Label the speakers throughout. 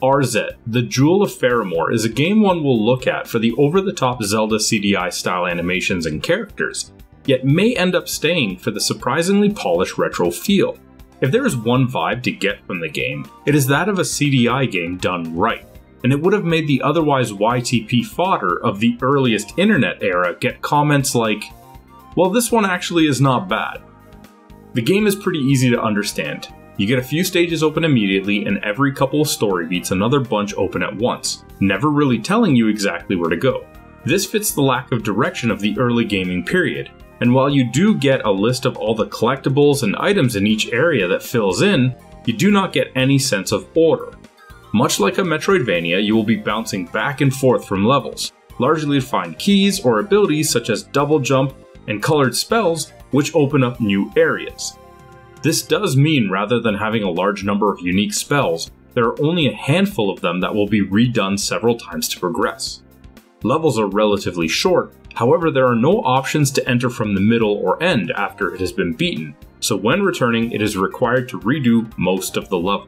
Speaker 1: Arzette, the Jewel of Faramore, is a game one will look at for the over-the-top Zelda CDI style animations and characters, yet may end up staying for the surprisingly polished retro feel. If there is one vibe to get from the game, it is that of a CDI game done right, and it would have made the otherwise YTP fodder of the earliest internet era get comments like, "Well, this one actually is not bad." The game is pretty easy to understand. You get a few stages open immediately, and every couple of story beats another bunch open at once, never really telling you exactly where to go. This fits the lack of direction of the early gaming period, and while you do get a list of all the collectibles and items in each area that fills in, you do not get any sense of order. Much like a Metroidvania, you will be bouncing back and forth from levels, largely to find keys or abilities such as double jump and colored spells which open up new areas. This does mean rather than having a large number of unique spells, there are only a handful of them that will be redone several times to progress. Levels are relatively short, however there are no options to enter from the middle or end after it has been beaten, so when returning it is required to redo most of the level.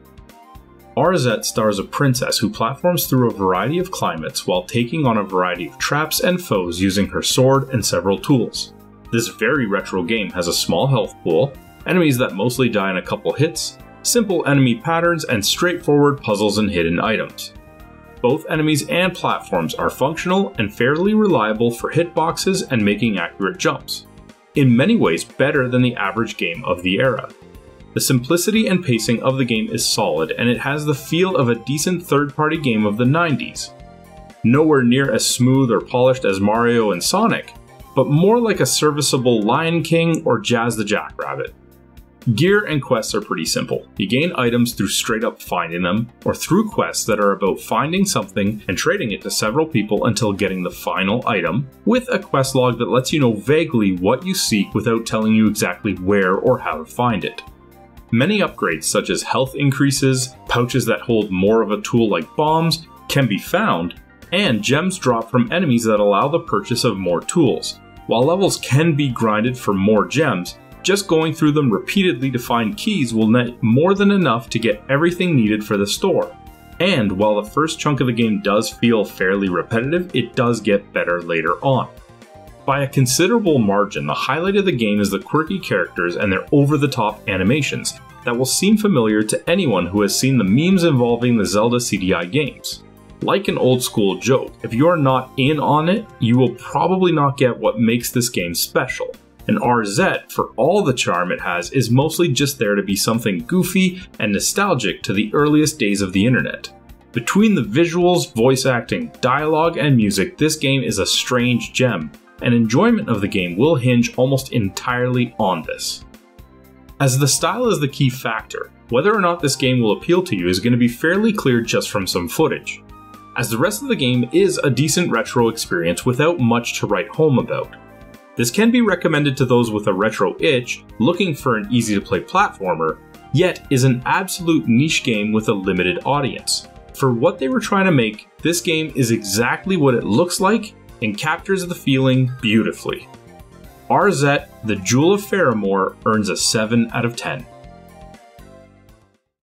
Speaker 1: Arzette stars a princess who platforms through a variety of climates while taking on a variety of traps and foes using her sword and several tools. This very retro game has a small health pool, enemies that mostly die in a couple hits, simple enemy patterns, and straightforward puzzles and hidden items. Both enemies and platforms are functional and fairly reliable for hitboxes and making accurate jumps. In many ways better than the average game of the era. The simplicity and pacing of the game is solid, and it has the feel of a decent third-party game of the 90s. Nowhere near as smooth or polished as Mario and Sonic, but more like a serviceable Lion King or Jazz the Jackrabbit. Gear and quests are pretty simple. You gain items through straight up finding them, or through quests that are about finding something and trading it to several people until getting the final item, with a quest log that lets you know vaguely what you seek without telling you exactly where or how to find it. Many upgrades such as health increases, pouches that hold more of a tool like bombs, can be found, and gems drop from enemies that allow the purchase of more tools. While levels can be grinded for more gems, just going through them repeatedly to find keys will net more than enough to get everything needed for the store. And while the first chunk of the game does feel fairly repetitive, it does get better later on. By a considerable margin, the highlight of the game is the quirky characters and their over-the-top animations that will seem familiar to anyone who has seen the memes involving the Zelda CDI games. Like an old school joke, if you are not in on it, you will probably not get what makes this game special. And Arzette, for all the charm it has, is mostly just there to be something goofy and nostalgic to the earliest days of the internet. Between the visuals, voice acting, dialogue, and music, this game is a strange gem, and enjoyment of the game will hinge almost entirely on this. As the style is the key factor, whether or not this game will appeal to you is going to be fairly clear just from some footage, as the rest of the game is a decent retro experience without much to write home about. This can be recommended to those with a retro itch, looking for an easy-to-play platformer, yet is an absolute niche game with a limited audience. For what they were trying to make, this game is exactly what it looks like and captures the feeling beautifully. Arzette, the Jewel of Faramore, earns a 7 out of 10.